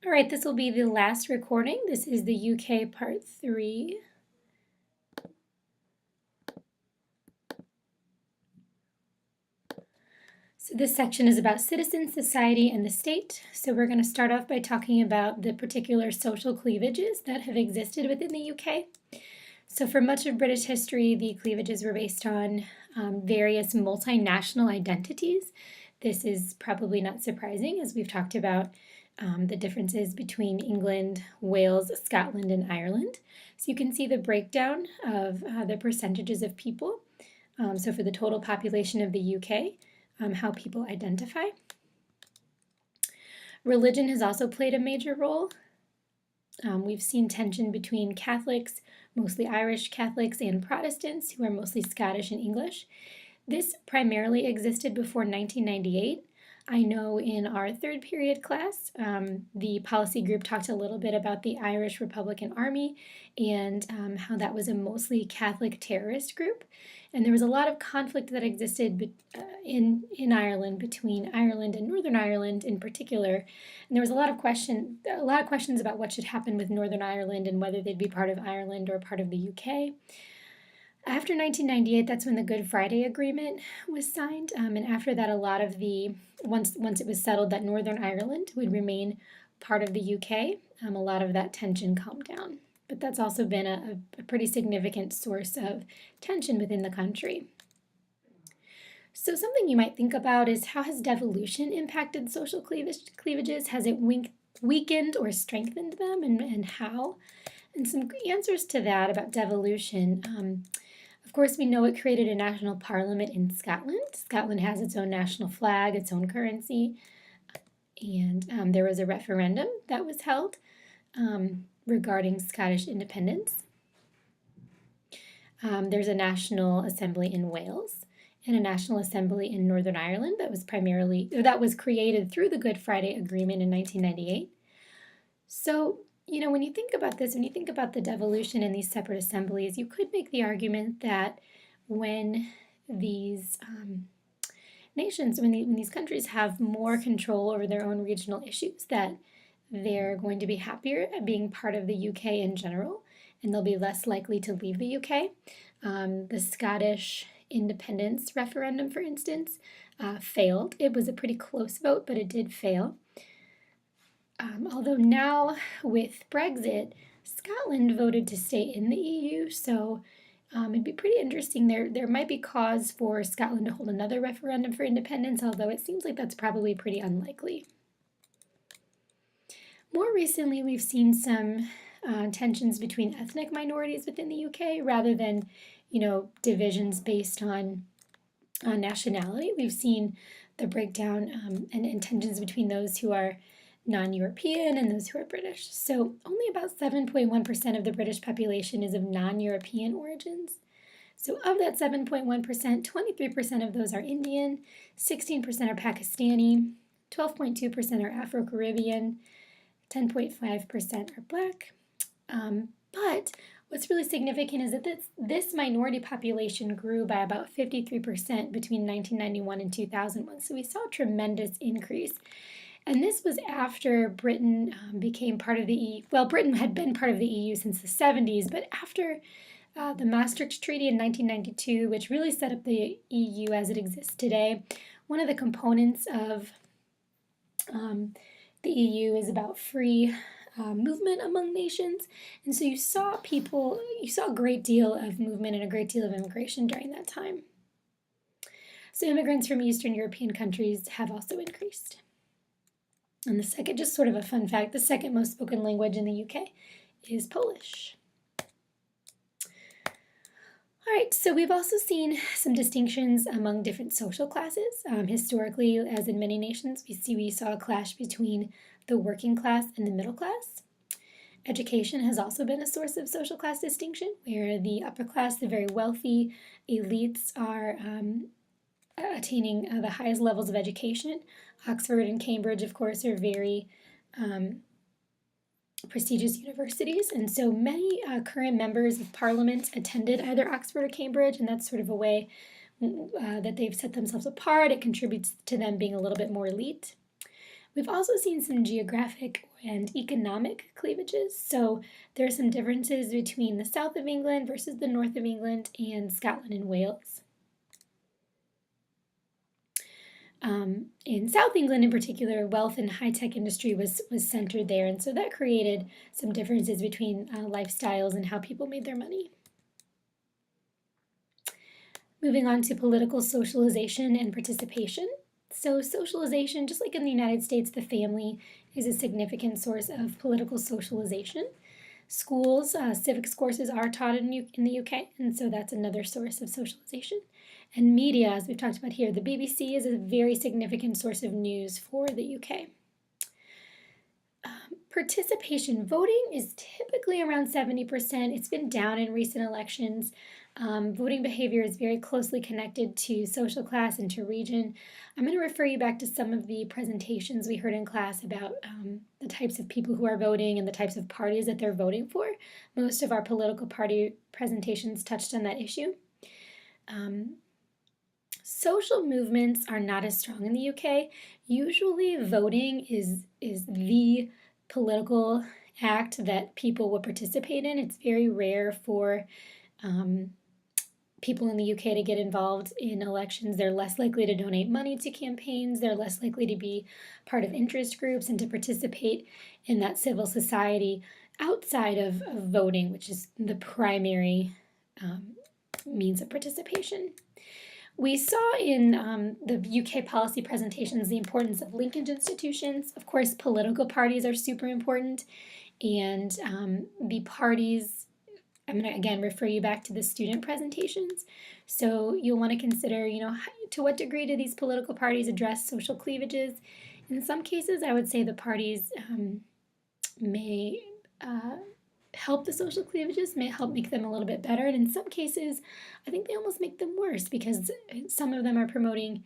All right, this will be the last recording. This is the UK Part 3. So this section is about citizen society and the state. So we're going to start off by talking about the particular social cleavages that have existed within the UK. So for much of British history, the cleavages were based on various multinational identities. This is probably not surprising, as we've talked about the differences between England, Wales, Scotland, and Ireland. So you can see the breakdown of the percentages of people. So for the total population of the UK, how people identify. Religion has also played a major role. We've seen tension between Catholics, mostly Irish Catholics, and Protestants, who are mostly Scottish and English. This primarily existed before 1998. I know in our third period class, the policy group talked a little bit about the Irish Republican Army and how that was a mostly Catholic terrorist group. And there was a lot of conflict that existed in Ireland between Ireland and Northern Ireland in particular. And there was a lot of questions about what should happen with Northern Ireland and whether they'd be part of Ireland or part of the UK. After 1998, that's when the Good Friday Agreement was signed, and after that, a lot of once it was settled that Northern Ireland would remain part of the UK, a lot of that tension calmed down. But that's also been a pretty significant source of tension within the country. So something you might think about is, how has devolution impacted social cleavages? Has it weakened or strengthened them, and how? And some answers to that about devolution. Of course, we know it created a national parliament in Scotland. Scotland has its own national flag, its own currency, and there was a referendum that was held regarding Scottish independence. There's a National Assembly in Wales and a National Assembly in Northern Ireland that was created through the Good Friday Agreement in 1998. So, when you think about this, when you think about the devolution in these separate assemblies, you could make the argument that when these nations, when these countries have more control over their own regional issues, that they're going to be happier at being part of the UK in general, and they'll be less likely to leave the UK. The Scottish independence referendum, for instance, failed. It was a pretty close vote, but it did fail. Although now with Brexit, Scotland voted to stay in the EU, so it'd be pretty interesting. There might be cause for Scotland to hold another referendum for independence, although it seems like that's probably pretty unlikely. More recently, we've seen some tensions between ethnic minorities within the UK rather than, divisions based on nationality. We've seen the breakdown and tensions between those who are non-European and those who are British. So only about 7.1% of the British population is of non-European origins. So of that 7.1%, 23% of those are Indian, 16% are Pakistani, 12.2% are Afro-Caribbean, 10.5% are Black. But what's really significant is that this minority population grew by about 53% between 1991 and 2001. So we saw a tremendous increase. And this was after Britain became part of the EU. Well, Britain had been part of the EU since the 70s, but after the Maastricht Treaty in 1992, which really set up the EU as it exists today, one of the components of the EU is about free movement among nations. And so you saw a great deal of movement and a great deal of immigration during that time. So immigrants from Eastern European countries have also increased. And the second, just sort of a fun fact, the second most spoken language in the UK is Polish. All right, so we've also seen some distinctions among different social classes. Historically, as in many nations, we saw a clash between the working class and the middle class. Education has also been a source of social class distinction, where the upper class, the very wealthy elites, are attaining the highest levels of education. Oxford and Cambridge, of course, are very prestigious universities, and so many current members of Parliament attended either Oxford or Cambridge, and that's sort of a way that they've set themselves apart. It contributes to them being a little bit more elite. We've also seen some geographic and economic cleavages. So there are some differences between the south of England versus the north of England and Scotland and Wales. In South England in particular, wealth and high-tech industry was centered there, and so that created some differences between lifestyles and how people made their money. Moving on to political socialization and participation. So socialization, just like in the United States, the family is a significant source of political socialization. Schools, civics courses are taught in the UK, and so that's another source of socialization. And media, as we've talked about here, the BBC is a very significant source of news for the UK. Participation, voting is typically around 70%. It's been down in recent elections. Voting behavior is very closely connected to social class and to region. I'm going to refer you back to some of the presentations we heard in class about the types of people who are voting and the types of parties that they're voting for. Most of our political party presentations touched on that issue. Social movements are not as strong in the UK. Usually voting is the political act that people will participate in. It's very rare for people in the UK to get involved in elections. They're less likely to donate money to campaigns. They're less likely to be part of interest groups and to participate in that civil society outside of voting, which is the primary means of participation. We saw in the UK policy presentations the importance of linkage institutions. Of course, political parties are super important, and the parties, I'm going to again refer you back to the student presentations. So you'll want to consider, to what degree do these political parties address social cleavages? In some cases, I would say the parties may help the social cleavages, may help make them a little bit better. And in some cases, I think they almost make them worse because some of them are promoting,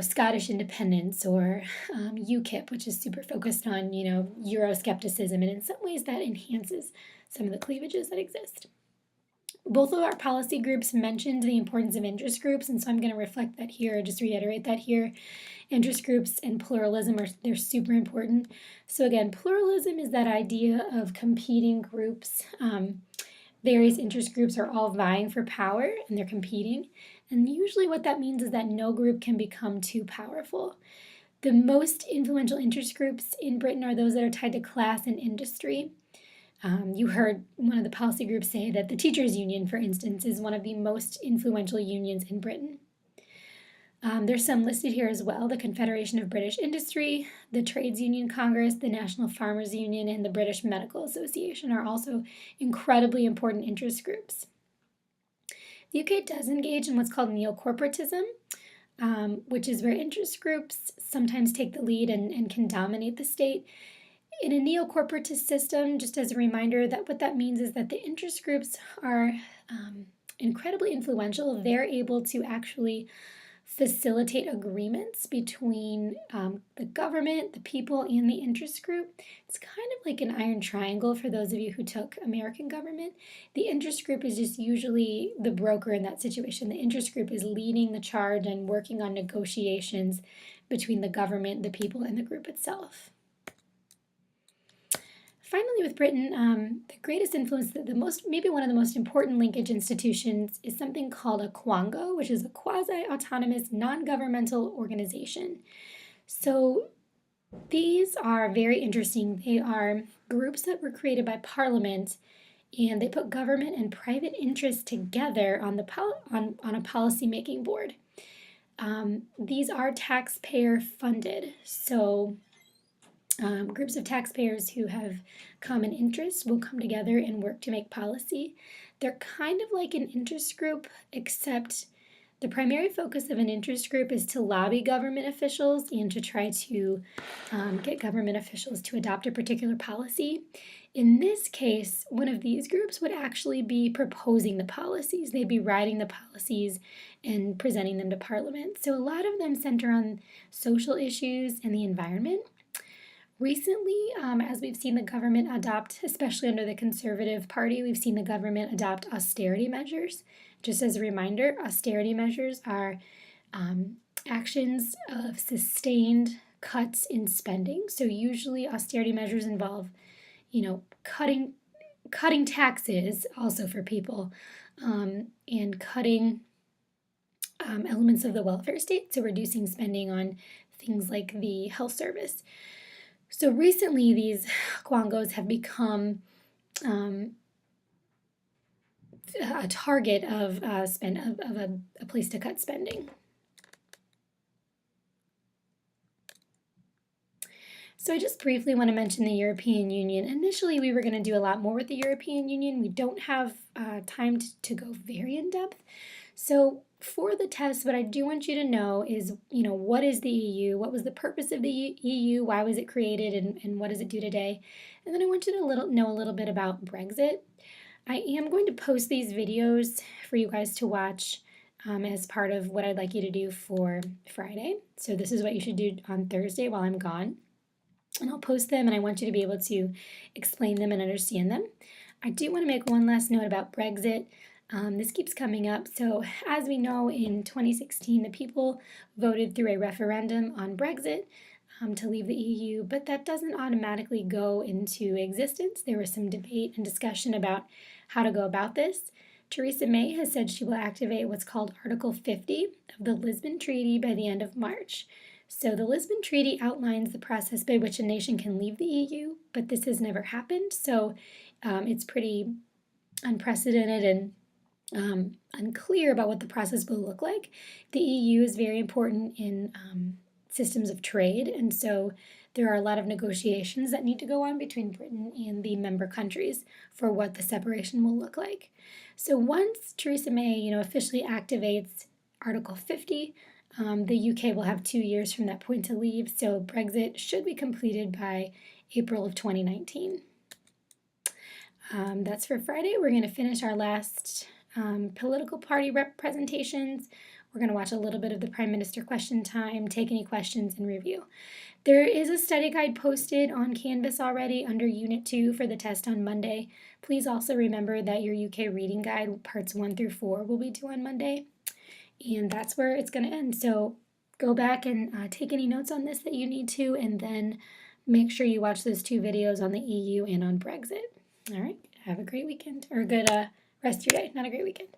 Scottish independence or UKIP, which is super focused on, Euroscepticism. And in some ways that enhances some of the cleavages that exist. Both of our policy groups mentioned the importance of interest groups, and so I'm going to reflect that here, just reiterate that here. Interest groups and pluralism they're super important. So again, pluralism is that idea of competing groups. Various interest groups are all vying for power and they're competing. And usually what that means is that no group can become too powerful. The most influential interest groups in Britain are those that are tied to class and industry. You heard one of the policy groups say that the teachers' union, for instance, is one of the most influential unions in Britain. There's some listed here as well: the Confederation of British Industry, the Trades Union Congress, the National Farmers Union, and the British Medical Association are also incredibly important interest groups. The UK does engage in what's called neo-corporatism, which is where interest groups sometimes take the lead and can dominate the state. In a neo-corporatist system, just as a reminder, that what that means is that the interest groups are incredibly influential. They're able to actually facilitate agreements between the government, the people, and the interest group. It's kind of like an iron triangle for those of you who took American government. The interest group is just usually the broker in that situation. The interest group is leading the charge and working on negotiations between the government, the people, and the group itself. Finally, with Britain, the greatest influence, maybe one of the most important linkage institutions is something called a quango, which is a quasi-autonomous, non-governmental organization. So these are very interesting. They are groups that were created by Parliament, and they put government and private interests together on a policy-making board. These are taxpayer funded, so groups of taxpayers who have common interests will come together and work to make policy. They're kind of like an interest group, except the primary focus of an interest group is to lobby government officials and to try to get government officials to adopt a particular policy. In this case, one of these groups would actually be proposing the policies. They'd be writing the policies and presenting them to Parliament. So a lot of them center on social issues and the environment. Recently, as we've seen the government adopt, especially under the Conservative Party, we've seen the government adopt austerity measures. Just as a reminder, austerity measures are actions of sustained cuts in spending. So usually austerity measures involve, cutting taxes also for people, and cutting elements of the welfare state, so reducing spending on things like the health service. So recently, these quangos have become a target of a place to cut spending. So I just briefly want to mention the European Union. Initially, we were going to do a lot more with the European Union. We don't have time to go very in depth. So for the test, what I do want you to know is, what is the EU? What was the purpose of the EU? Why was it created? And what does it do today? And then I want you to know a little bit about Brexit. I am going to post these videos for you guys to watch as part of what I'd like you to do for Friday. So this is what you should do on Thursday while I'm gone. And I'll post them, and I want you to be able to explain them and understand them. I do want to make one last note about Brexit. This keeps coming up. So as we know, in 2016, the people voted through a referendum on Brexit to leave the EU, but that doesn't automatically go into existence. There was some debate and discussion about how to go about this. Theresa May has said she will activate what's called Article 50 of the Lisbon Treaty by the end of March. So the Lisbon Treaty outlines the process by which a nation can leave the EU, but this has never happened, so it's pretty unprecedented and unclear about what the process will look like. The EU is very important in systems of trade, and so there are a lot of negotiations that need to go on between Britain and the member countries for what the separation will look like. So once Theresa May, officially activates Article 50, the UK will have 2 years from that point to leave, so Brexit should be completed by April of 2019. That's for Friday. We're going to finish our last political party presentations. We're going to watch a little bit of the Prime Minister question time, take any questions, and review. There is a study guide posted on Canvas already under Unit 2 for the test on Monday. Please also remember that your UK reading guide, parts 1 through 4, will be due on Monday. And that's where it's going to end. So go back and take any notes on this that you need to, and then make sure you watch those 2 videos on the EU and on Brexit. All right, have a great weekend, or a good rest of your day, not a great weekend.